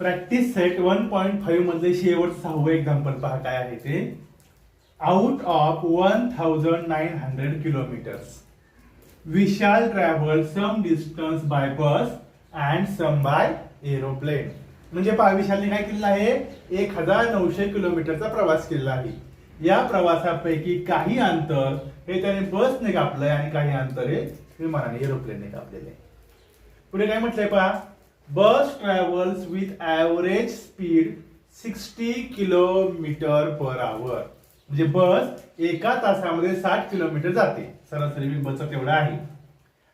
Practice set 1.5 मधले शेवटचं 6वं example पहा काय आहे ते. Out of 1900 kilometres Vishal travel some distance by bus and some by aeroplane. म्हणजे पहा विशालने काय केलेलं आहे, 1900 किलोमीटरचा प्रवास केलेला आहे. या प्रवासापैकी काही अंतर हे त्याने बसने कापलंय आणि काही अंतर हे विमानाने एरोप्लेनने कापलेले. पुढे काय म्हटलंय पहा, bus travels with average speed 60 kilometre per hour. म्हणजे बस एका तासामध्ये 60 किलोमीटर जाते, सरासरी बसचा तेवढा आहे.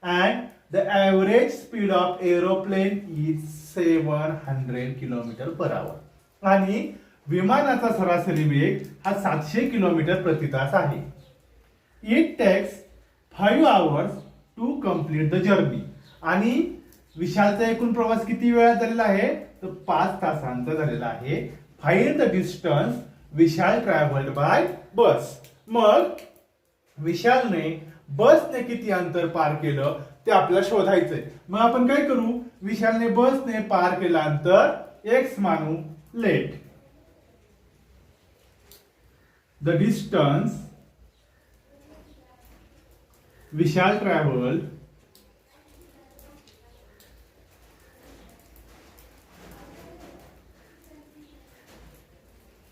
And the average speed of aeroplane is 700 kilometre per आवर. आणि विमानाचा सरासरी वेग हा 700 किलोमीटर प्रति तास आहे. It takes 5 hours to complete the journey. आणि विशालचा एकूण प्रवास किती वेळात झालेला आहे, तर 5 तासांचा झालेला आहे. Find the distance Vishal travelled by bus. मग विशालने बसने किती अंतर पार केलं ते आपल्याला शोधायचंय. मग आपण काय करू, विशालने बसने पार केलं अंतर x मानू. Let the distance Vishal travelled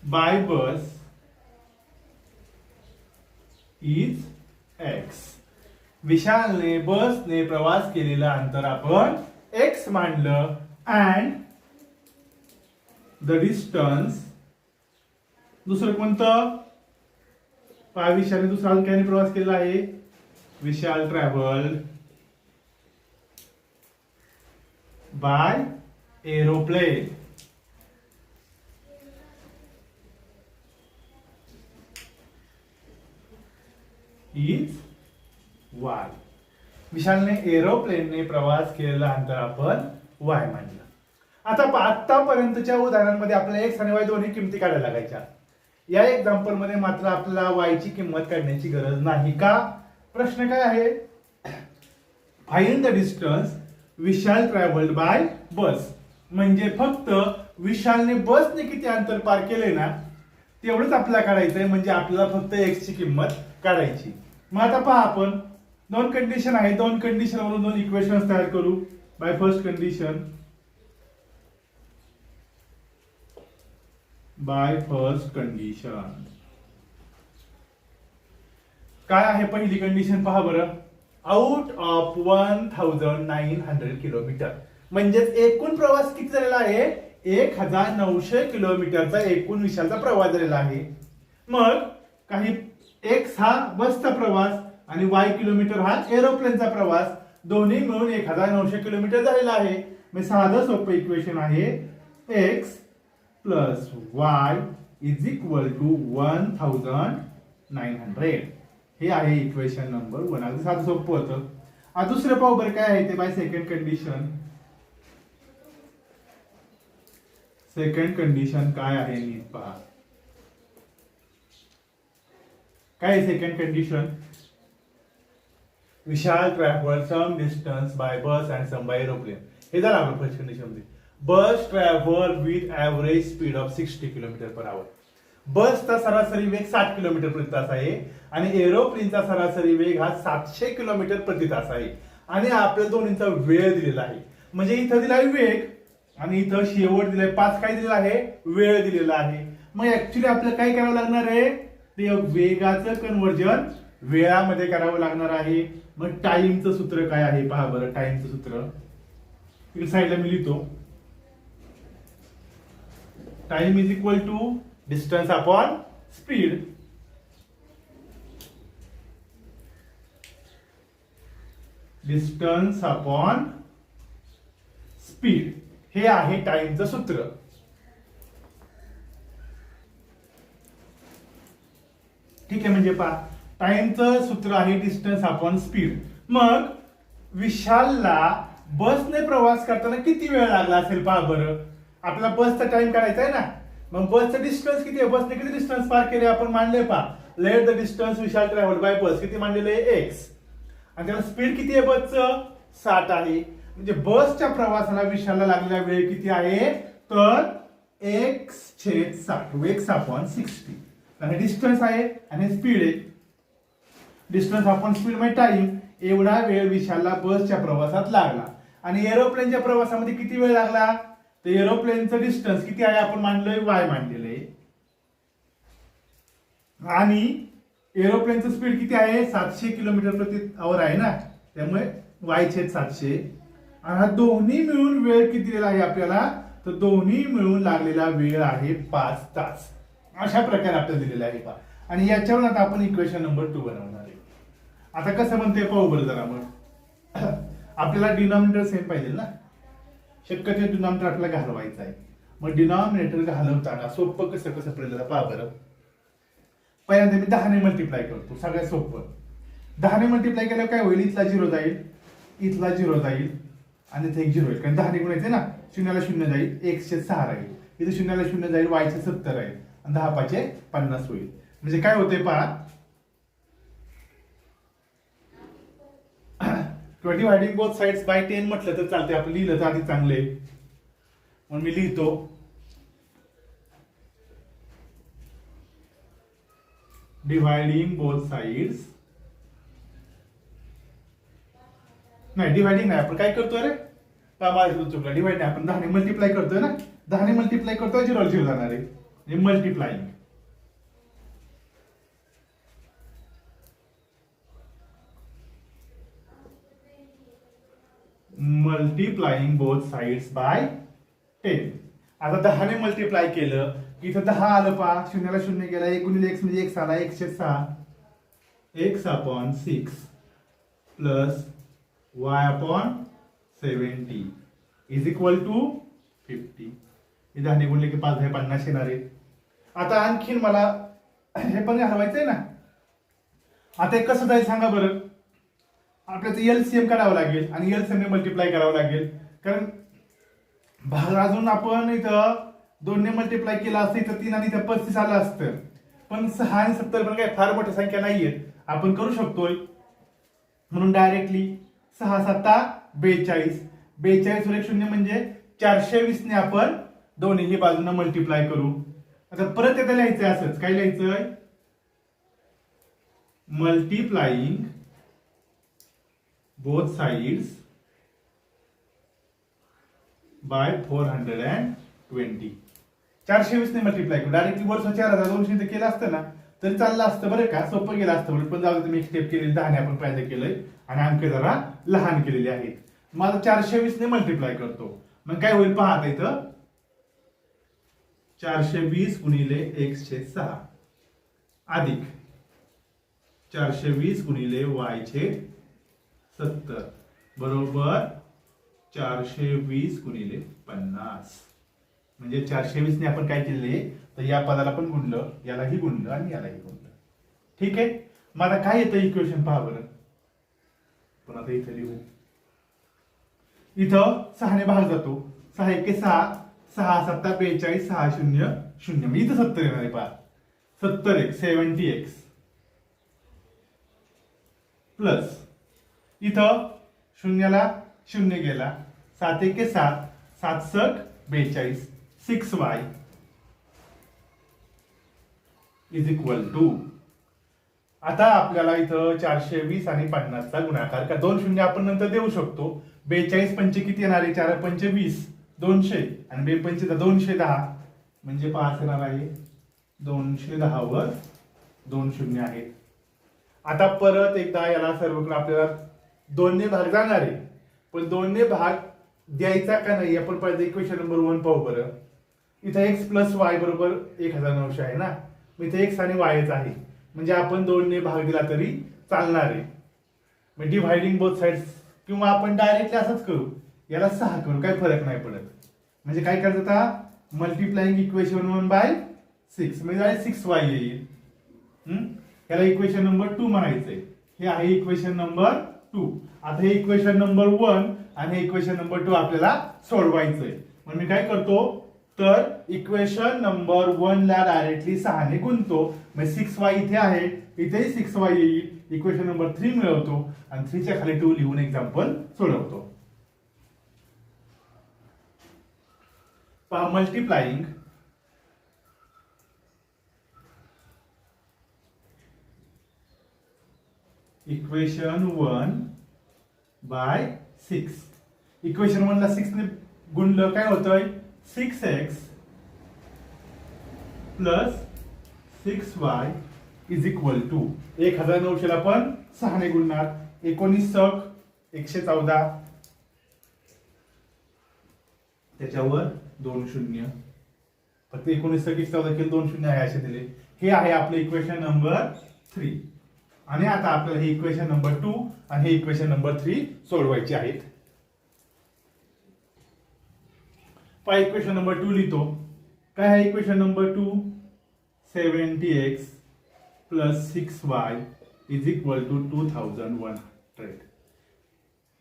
by bus is x. विशालने बसने प्रवास केलेला अंतर आपण x मानलं. अँड द डिस्टन्स दुसरं कोणतं, विशालने दुसरा काय प्रवास केलेला आहे, Vishal travel by aeroplane is y. विशालने एरोप्लेनने प्रवास केलेला अंतर आपण y मानलं. आता आतापर्यंतच्या उदाहरणांमध्ये आपल्याला x आणि y दोन्ही किमती काढायला लागायच्या. या एक्झाम्पल मध्ये मात्र आपल्याला y ची किंमत काढण्याची गरज नाही. का, प्रश्न काय आहे, find the distance Vishal travelled by bus. म्हणजे फक्त विशालने बसने किती अंतर पार केले ना तेवढंच आपल्याला काढायचंय. म्हणजे आपल्याला फक्त x ची किंमत काढायची. मग आता पहा आपण दोन कंडिशन आहे, दोन कंडिशन वरून दोन इक्वेशन्स तयार करू. By first condition, by first condition काय आहे पहिली कंडिशन पहा बरं. आउट ऑफ 1900 किलोमीटर म्हणजेच एकूण प्रवास किती झालेला आहे, 1900 किलोमीटरचा एकूण विशालचा प्रवास झालेला आहे. मग काही x हा बसचा प्रवास आणि y किलोमीटर हा एरोप्लेनचा प्रवास, दोन्ही मिळून 1900 किलोमीटर झालेला आहे. मग साधं सोपं इक्वेशन आहे x plus y is equal to 1900. हे आहे इक्वेशन नंबर 1. अगदी साधं सोपं होतं. आता दुसरं पाहू बरं काय आहे ते. By second condition, second condition काय आहे नीट पहा. काय second condition, Vishal travel some distance by bus and some by aeroplane. हे झालं आपलं फर्स्ट कंडिशन मध्ये. Bus travel with average speed of 60 kilometre per hour. बसचा सरासरी वेग 60 किलोमीटर प्रति तास आहे आणि एरोप्लेनचा सरासरी वेग हा 700 किलोमीटर प्रति तास आहे. आणि आपल्या दोन्हींचा वेळ दिलेला आहे. म्हणजे इथं दिला आहे वेग आणि इथं शेवट दिलाय 5, काय दिलेला आहे, वेळ दिलेला आहे. मग ऍक्च्युली आपल्याला काय करावं लागणार आहे, ते वेगाचं कन्व्हर्जन वेळामध्ये करावं लागणार आहे. मग टाइमचं सूत्र काय आहे पहा बरं. टाइमचं सूत्र इकडे साईडला मी लिहितो. Time is equal to distance upon speed. Distance upon speed हे आहे टाइमचं सूत्र. ठीक आहे, म्हणजे पहा टाइमचं सूत्र आहे डिस्टन्स अपॉन स्पीड. मग विशालला बसने प्रवास करताना किती वेळ लागला असेल पहा बरं. आपल्याला बसचा टाइम काढायचा आहे ना. मग बसचं डिस्टन्स किती आहे, बसने किती डिस्टन्स पार केले आपण मानले पहा. Let the distance Vishal travel by bus किती मानलेलं आहे, x. आणि त्याला स्पीड किती आहे बसचं, 60 आहे. म्हणजे बसच्या प्रवासाला विशालला लागलेला वेळ किती आहे, तर x/60 x/60 आणि डिस्टन्स आहे आणि स्पीड आहे. डिस्टन्स अपॉन स्पीड म्हणजे टाइम. एवढा वेळ विशालला बसच्या प्रवासात लागला. आणि एरोप्लेनच्या प्रवासामध्ये किती वेळ लागला? तर एरोप्लेनचं डिस्टन्स किती आहे आपण मानलोय y मानलेलं आहे. आणि एरोप्लेनचं स्पीड किती आहे? 700 किलोमीटर प्रति आवर आहे ना, त्यामुळे y/700. आणि हा दोन्ही मिळून वेळ किती दिलेला आहे आपल्याला? तर दोन्ही मिळून लागलेला वेळ आहे 5 तास. अशा प्रकारे आपल्याला दिलेला आहे पहा. आणि याच्यावर आता आपण इक्वेशन नंबर 2 बनवणार आहे. आता कसं म्हणते पाहू बरं जरा. मग आपल्याला डिनॉमिनेटर सेम पाहिजे ना, शक्यतो डिनॉमिनेटर आपल्याला घालवायचा आहे. मग डिनॉमिनेटर घालवताना सोपं कसं कसं पडलेलं पहा बरं. पहिल्यांदा मी 10 ने मल्टिप्लाय करतो, सगळ्यात सोपं. 10 ने मल्टिप्लाय केल्यावर काय होईल? इथला 0 जाईल, इथला 0 जाईल आणि इथे 1 0 होईल. कारण 10 ने गुणायचे ना, 0 ला 0 जाईल, x/6 राहील. इथे 0 ला 0 जाईल, y/70 राहील आणि 10×5=50 होईल. म्हणजे काय होते पहा, किंवा डिवायडिंग बोथ साइड्स बाय 10 म्हटलं तर चालते. आपण लिहिलं तर आधी चांगले, म्हणून मी लिहितो डिवायडिंग बोथ साइड्स. नाही, डिवायडिंग नाही, आपण काय करतोय रे माझं चुकला. डिवाइड नाही, आपण 10 ने मल्टिप्लाय करतोय ना. 10 ने मल्टिप्लाय करतोय, 0 0 जाणार आहे, म्हणजे multiplying. Multiplying both sides by 10. आता 10 ने मल्टिप्लाय केलं की इथं 10 आलं पहा, 0 ला 0 गेला, 1 गुणिले x म्हणजे x आला, 1/6 x/6 plus y/70 is equal to 50. हे 10 ने गुणले की 5 50 येणार आहे. आता आणखीन मला हे पण हरवायचंय ना. आता हे कसं जाईल सांगा बरं. आपल्याला एलसीएम काढावं लागेल आणि एलसीएम ने मल्टिप्लाय करावं लागेल. कारण भाग अजून आपण इथं 2 ने मल्टिप्लाय केला असतं, इथं 3 आणि इथं 35 आलं असतं. पण 6 आणि 70 पण काय फार मोठी संख्या नाहीये, आपण करू शकतोय. म्हणून डायरेक्टली 6×7 42. 42 वर 1 0 म्हणजे 420 ने आपण दोन्ही बाजूंना मल्टिप्लाय करू. आता परत येतं लिहायचंय असंच. काय लिहायचंय? Multiplying both sides by 420. 420 ने मल्टिप्लाय करू. डायरेक्टली वर 4200 ते केलं असतं ना तरी चाललं असतं बरं का, सोपं गेलं असतं. पण जाऊ दे, मी एक स्टेप केलेली 10 ने आपण पहिल्यांदा केलंय आणि अंक जरा लहान केलेले आहेत. मग 420 ने मल्टिप्लाय करतो. मग काय होईल पहा आता इथं, 420 गुणिले x/6 अधिक 420 गुणिले y/70 बरोबर 420 गुणिले 50. म्हणजे 420 ने आपण काय केले, तर या पदाला पण गुणलं, यालाही गुणलं आणि यालाही गुणलं. ठीक आहे. मग आता काय येतं इक्वेशन पहा बरं. पण आता इथे लिहू. इथं 6 ने भाग जातो, 6 1 6, 6 7 42, 6 0 0. म्हणजे इथं 70 येणार आहे पहा. 70 70x प्लस इथं 0 ला 0 गेला, 7 1 7, 7 7 42, 6y इज इक्वल टू. आता आपल्याला इथं 420 आणि 50 चा गुणाकार का 2 शून्य आपण नंतर देऊ शकतो. 42 पंचे किती येणार आहे? 4 पंचे 20, 200 आणि 2 पंचे 210 म्हणजे 5 येणार आहे. 210 वर 2 शून्य आहेत. आता परत एकदा याला सर्वकडे आपल्याला 2 ने भाग जाणार आहे, पण 2 ने भाग द्यायचा का नाही आपण पहिले इक्वेशन नंबर 1 पाहू बरं. इथं x प्लस y बरोबर 1900 आहे ना, मग इथे x आणि y आहे, म्हणजे आपण 2 ने भाग दिला तरी चालणार आहे. मग डिव्हायडिंग बोथ साइड्स, किंवा आपण डायरेक्टली असंच करू, याला 6 करू, काही फरक नाही पडत. म्हणजे काय करायचं आता, मल्टिप्लाइंग इक्वेशन 1/6 म्हणजे 6y येईल. याला इक्वेशन नंबर 2 म्हणायचंय. हे आहे इक्वेशन नंबर 2. आता हे इक्वेशन नंबर 1 आणि हे इक्वेशन नंबर 2 आपल्याला सोडवायचंय. मग मी काय करतो, तर इक्वेशन नंबर 1 ला डायरेक्टली 6 ने गुणतो. मग 6y इथे आहे, इथेही 6y येईल. इक्वेशन नंबर 3 मिळवतो आणि 3 च्या खाली 2 लिहून एक्झाम्पल सोडवतो. पहा मल्टिप्लाइंग इक्वेशन 1 बाय 6. इक्वेशन 1 ला 6 ने गुणलं काय होतंय 6x plus 6y is equal to 1900 ला आपण 6 ने गुणणार 19 सक 114 त्याच्यावर 2 शून्य फक्त 19 सक 114 केलं 2 शून्य आहे असे दिले. हे आहे आपलं इक्वेशन नंबर 3. आणि आता आपल्याला हे इक्वेशन नंबर 2 आणि हे इक्वेशन नंबर 3 सोडवायचे आहेत. पहा इक्वेशन नंबर 2 लिहितो. काय आहे equation number 2 70x plus 6y is equal to 2100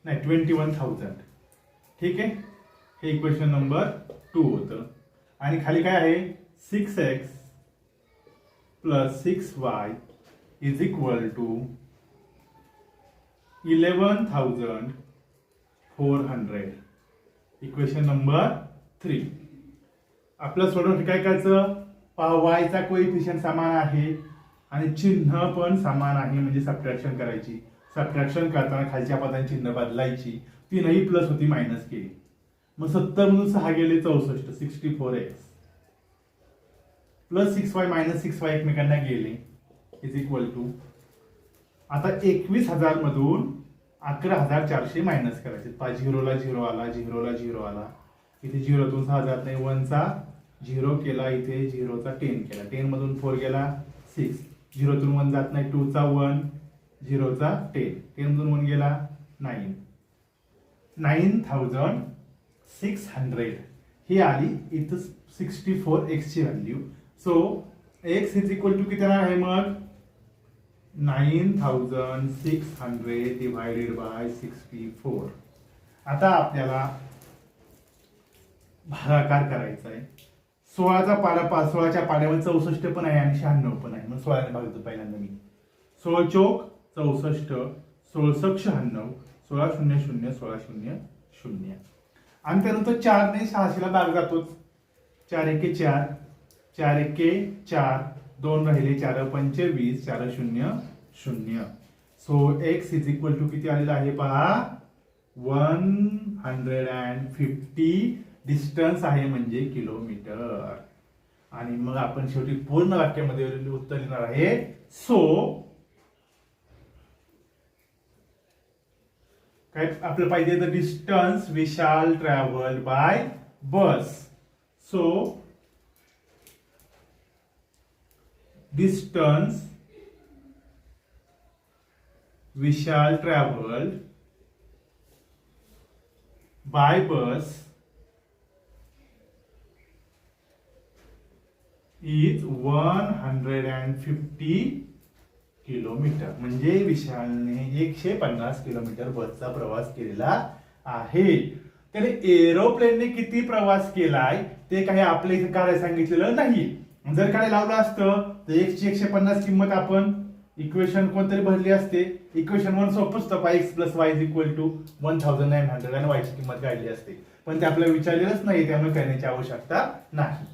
नाही 21,000. ठीक आहे हे इक्वेशन नंबर 2 होतं. आणि खाली काय आहे 6x plus 6y is equal to 11,400. Equation number 3. आपलं सोडवण्यासाठी काय करायचं पहा y चा कोएफिशियंट समान आहे आणि चिन्ह पण समान आहे म्हणजे सबट्रॅक्शन करायची. सबट्रॅक्शन करताना खालच्या पदांची चिन्ह बदलायची. तीनही प्लस होती मायनस केली मग 70 मधून 6 गेले 64 64x plus 6y minus 6y एकमेकांना गेले इज इक्वल टू आता 21,000 मधून 11,400 मायनस करायचे. पहा 0 ला 0 आला 0 ला 0 आला इथे 0 तून 6 जात नाही 1 चा 0 केला इथे 0 चा 10 केला 10 मधून 4 गेला 6 0 तून 1 जात नाही 2 चा 1 0 चा 10 10 मधून 1 गेला 9 9,600 ही आली इथं 64x ची value. So x is equal to किती आहे मग 9,600 डिवायडेड बाय 64. आता आपल्याला भागाकार करायचा आहे. 16चा पाडा 16च्या पाड्यावर 64 पण आहे आणि 96 पण आहे मग 16 ने भागतो पहिल्यांदा मी 16 चौक 64 16 सक 96 16 0 0 16 0 0 आणि त्यानंतर 4 ने 600 ला भाग जातोच 4 एके 4 4 एके 4 2 राहिले 4 पंचे 20 4 0 0. So x is equal to किती आलेला आहे पहा 150. डिस्टन्स आहे म्हणजे किलोमीटर. आणि मग आपण शेवटी पूर्ण वाक्यामध्ये उत्तर लिहिणार आहे. सो काय आपलं पाहिजे the distance Vishal travel by bus. So distance Vishal travel by bus is 150 kilometre. म्हणजे विशालने 150 किलोमीटर बसचा प्रवास केलेला आहे. त्याने एरोप्लेनने किती प्रवास केलाय ते काही आपल्या इथे काय सांगितलेलं नाही. जर काय लावलं असतं तर 150 किंमत आपण इक्वेशन कोणतरी भरली असते. इक्वेशन 1 सोपं असतं x plus y is equal to 1900 आणि y ची किंमत काढली असते पण ते आपल्याला विचारलेलंच नाही त्यामुळे करण्याची आवश्यकता नाही.